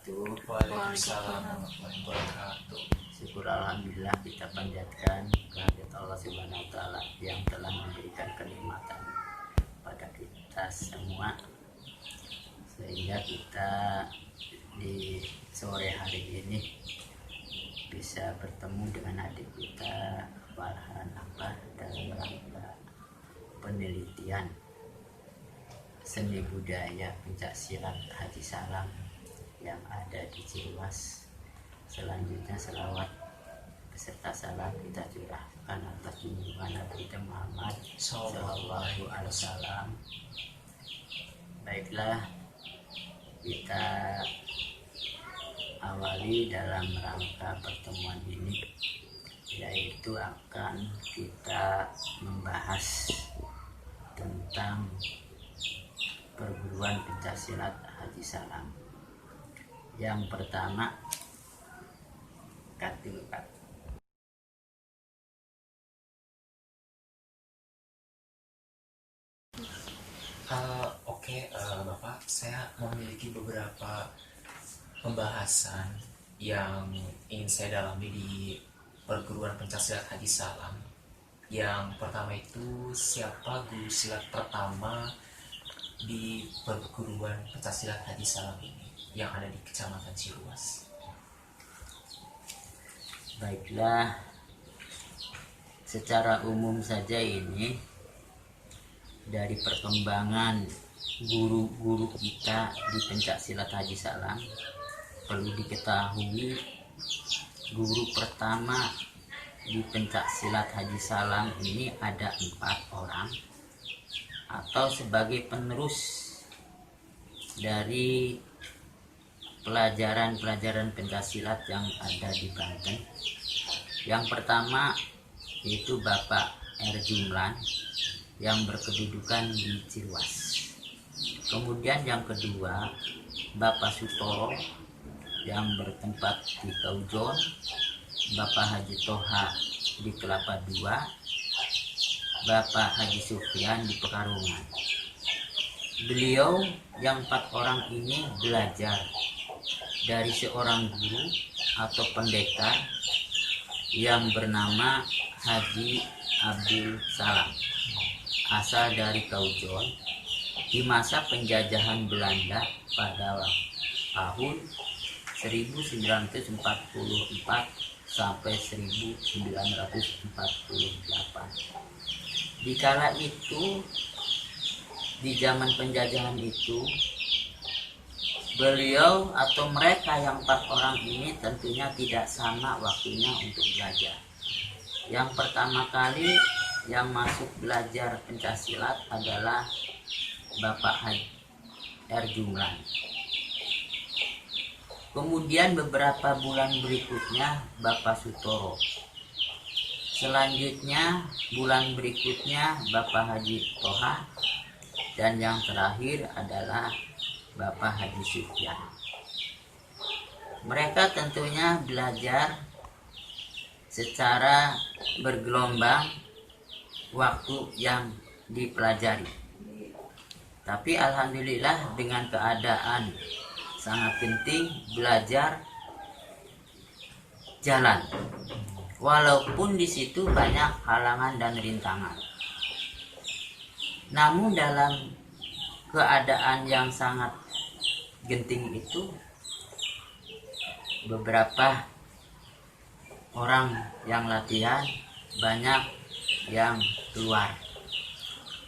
wabarakatuh. Waalaikumsalam warahmatullahi wabarakatuh. Syukur alhamdulillah kita panjatkan kehadirat Allah Subhanahu wa taala yang telah memberikan kenikmatan pada kita semua sehingga kita di sore hari ini bisa bertemu dengan adik kita Farhan Akbar dalam rangka penelitian seni budaya pencaksilat Haji Salam yang ada di Ciluas. Selanjutnya selawat beserta salam kita curahkan atas junjungan Nabi Muhammad Sallallahu Alaihi Wasallam. Baiklah, kita awali dalam rangka pertemuan ini, yaitu akan kita membahas tentang perguruan pencaksilat Haji Salam. Yang pertama, Katilukat. Bapak, saya memiliki beberapa pembahasan yang ingin saya dalami di perguruan pencaksilat Haji Salam. Yang pertama itu, siapa guru silat pertama di perguruan pencaksilat Haji Salam ini yang ada di Kecamatan Ciluas? Baiklah, secara umum saja ini dari perkembangan guru-guru kita di pencaksilat Haji Salam, perlu diketahui guru pertama di pencaksilat Haji Salam ini ada 4 orang, atau sebagai penerus dari pelajaran-pelajaran pencaksilat yang ada di Banten. Yang pertama yaitu Bapak R. Jumlan yang berkedudukan di Ciluas. Kemudian yang kedua Bapak Sutoro yang bertempat di Kaujon, Bapak Haji Toha di Kelapa II, Bapak Haji Sufyan di Pekarungan. Beliau yang 4 orang ini belajar dari seorang guru atau pendekar yang bernama Haji Abdul Salam, asal dari Kaujon, di masa penjajahan Belanda pada tahun 1944 sampai 1948. Di kala itu, di zaman penjajahan itu, beliau atau mereka yang 4 orang ini tentunya tidak sama waktunya untuk belajar. Yang pertama kali yang masuk belajar pencaksilat adalah Bapak R. Jumlan. Kemudian beberapa bulan berikutnya Bapak Sutoro. Selanjutnya bulan berikutnya Bapak Haji Toha. Dan yang terakhir adalah Bapak Haji Sufyan. Mereka tentunya belajar secara bergelombang waktu yang dipelajari. Tapi alhamdulillah dengan keadaan sangat penting belajar jalan. Walaupun di situ banyak halangan dan rintangan. Namun dalam keadaan yang sangat genting itu, beberapa orang yang latihan banyak yang keluar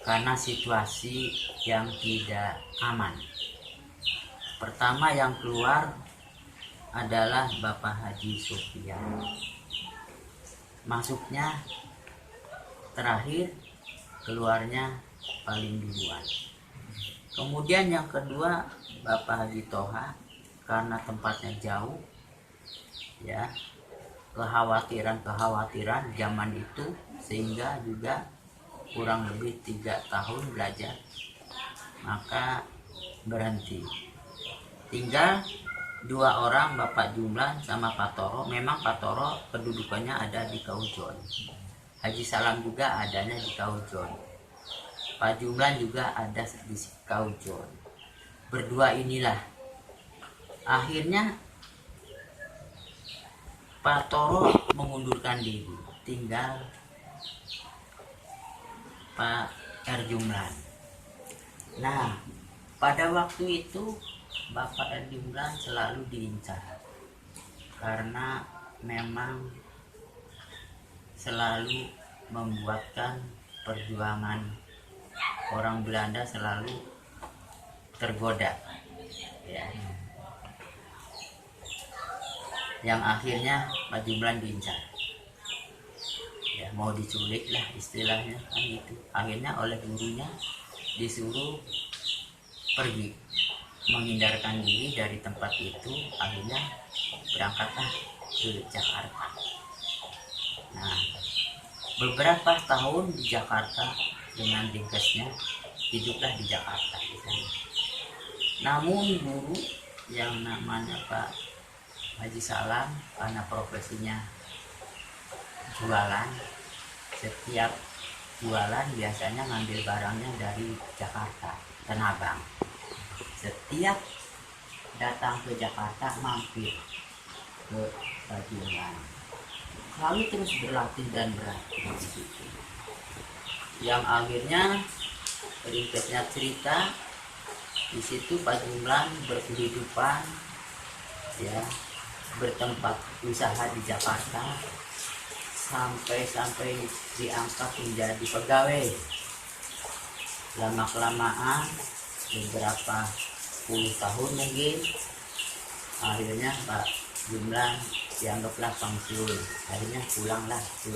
karena situasi yang tidak aman. Pertama yang keluar adalah Bapak Haji Sufyan. Masuknya terakhir, keluarnya paling duluan. Kemudian yang kedua Bapak Haji Toha, karena tempatnya jauh, ya, kekhawatiran zaman itu, sehingga juga kurang lebih 3 tahun belajar, maka berhenti. Tinggal 2 orang, Bapak Jumlan sama Pak Toro. Memang Pak Toro kedudukannya ada di Kaujon, Haji Salam juga adanya di Kaujon, Pak Jumlan juga ada di Kaujon. Berdua inilah Akhirnya Pak Toro mengundurkan diri, tinggal Pak Erjumlan. Nah, pada waktu itu Bapak Erjumlan selalu diincar karena memang selalu membuatkan perjuangan orang Belanda selalu tergoda, ya. Yang akhirnya Pak Jumlan diincar, ya, mau diculik lah istilahnya kan gitu. Akhirnya oleh gurunya disuruh pergi, menghindarkan diri dari tempat itu. Akhirnya berangkatlah ke Jakarta. Nah, beberapa tahun di Jakarta dengan dinkesnya, hiduplah di Jakarta di sana. Namun guru yang namanya Pak Haji Salam, karena profesinya jualan, setiap jualan biasanya ngambil barangnya dari Jakarta, Tanah Abang. Setiap datang ke Jakarta mampir ke Bajungan, lalu terus berlatih dan berlatih di situ. Yang akhirnya ringkasnya cerita, di situ Pak Jumlan berkehidupan, ya, bertempat usaha di Jakarta sampai diangkat menjadi pegawai. Lama kelamaan beberapa puluh tahun mungkin, akhirnya Pak Jumlan dianggaplah pensiun. Akhirnya pulanglah ke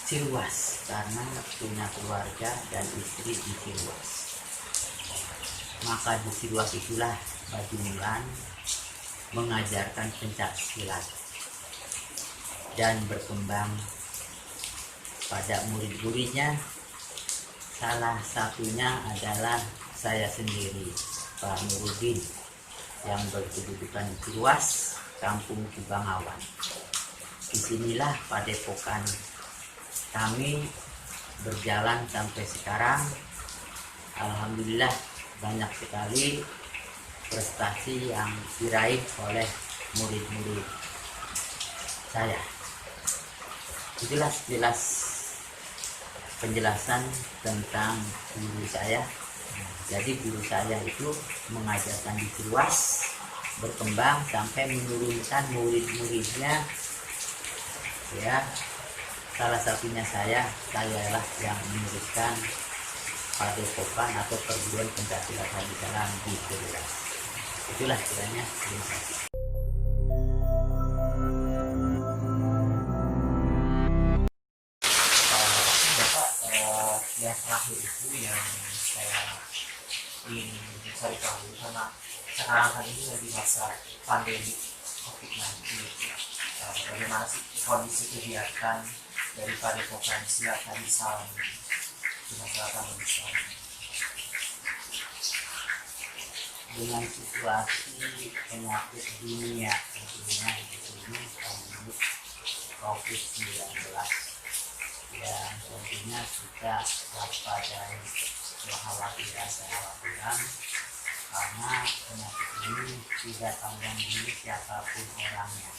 Ciruas karena punya keluarga dan istri di Ciruas. Maka di Ciruas itulah Pak Jumlan mengajarkan pencak silat dan berkembang pada murid-muridnya. Salah satunya adalah saya sendiri, Pak Nuruddin, yang berkedudukan di Ciruas, Kampung Kubangawan. Disinilah padepokan kami berjalan sampai sekarang. Alhamdulillah banyak sekali prestasi yang diraih oleh murid-murid saya. Itulah jelas penjelasan tentang guru saya. Jadi guru saya itu mengajarkan di Ciruas, berkembang sampai menurunkan murid-muridnya, ya. Salah satunya sayalah yang meneruskan padepokan atau perguruan pencaksilat Haji Salam di Ciruas. Itulah kiranya. Bapak, yang terakhir itu yang saya ingin cari tahu, karena sekarang kan ini lagi masa pandemi COVID-19, bagaimana sih kondisi kegiatan dari padepokan silat Haji Salam di masyarakat Indonesia? Dengan situasi penyakit dunia tentunya di sini pandemi COVID-19, yang tentunya kita waspadai kekhawatiran karena penyakit ini tidak pandang dulu siapapun orangnya,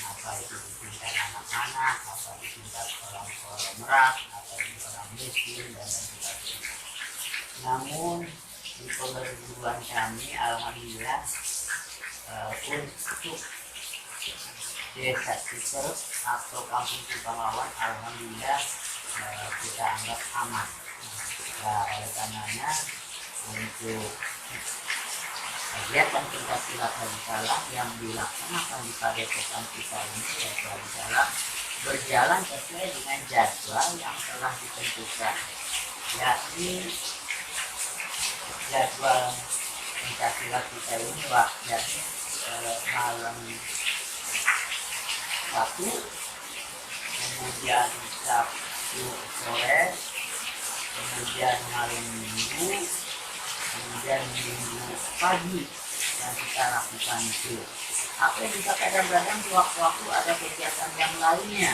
apa itu di tingkat anak-anak, apa di tingkat orang merak, apa di orang miskin dan lain sebagainya. Namun di perguruan kami alhamdulillah untuk desa Ciser atau Kampung Kubangawan alhamdulillah kita anggap aman. Nah, oleh karenanya untuk kegiatan pencaksilat Haji Salam yang dilaksanakan di padepokan kita ini, yaitu Haji Salam, berjalan sesuai dengan jadwal yang telah ditentukan, yakni jadwal pencaksilat kita ini yakni malam Sabtu, kemudian Sabtu sore, kemudian malam Minggu, kemudian Minggu pagi yang kita lakukan itu. Apa yang bisa kadang-kadang waktu-waktu ada kegiatan yang lainnya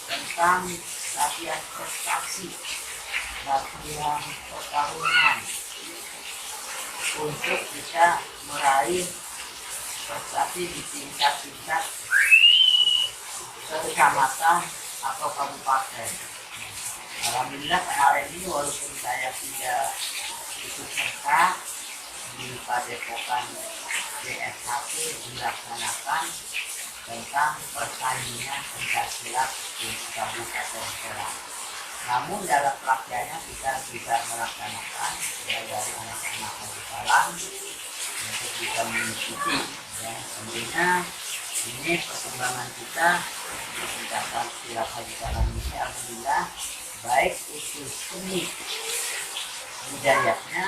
tentang latihan prestasi, latihan pertarungan untuk bisa meraih tapi di tingkat-tingkat kecamatan atau kabupaten. Alhamdulillah kemarin ini walaupun saya tidak ikut serta di Padepokan DS1 dilaksanakan tentang pertandingan pencaksilat di Kabupaten Serang. Namun dalam prakteknya kita bisa melaksanakan ya, dari anak-anak Salam untuk bisa mengikuti. Ya, tentunya ini perkembangan kita di tingkatan silat Haji Salam ini alhamdulillah baik itu seni budayanya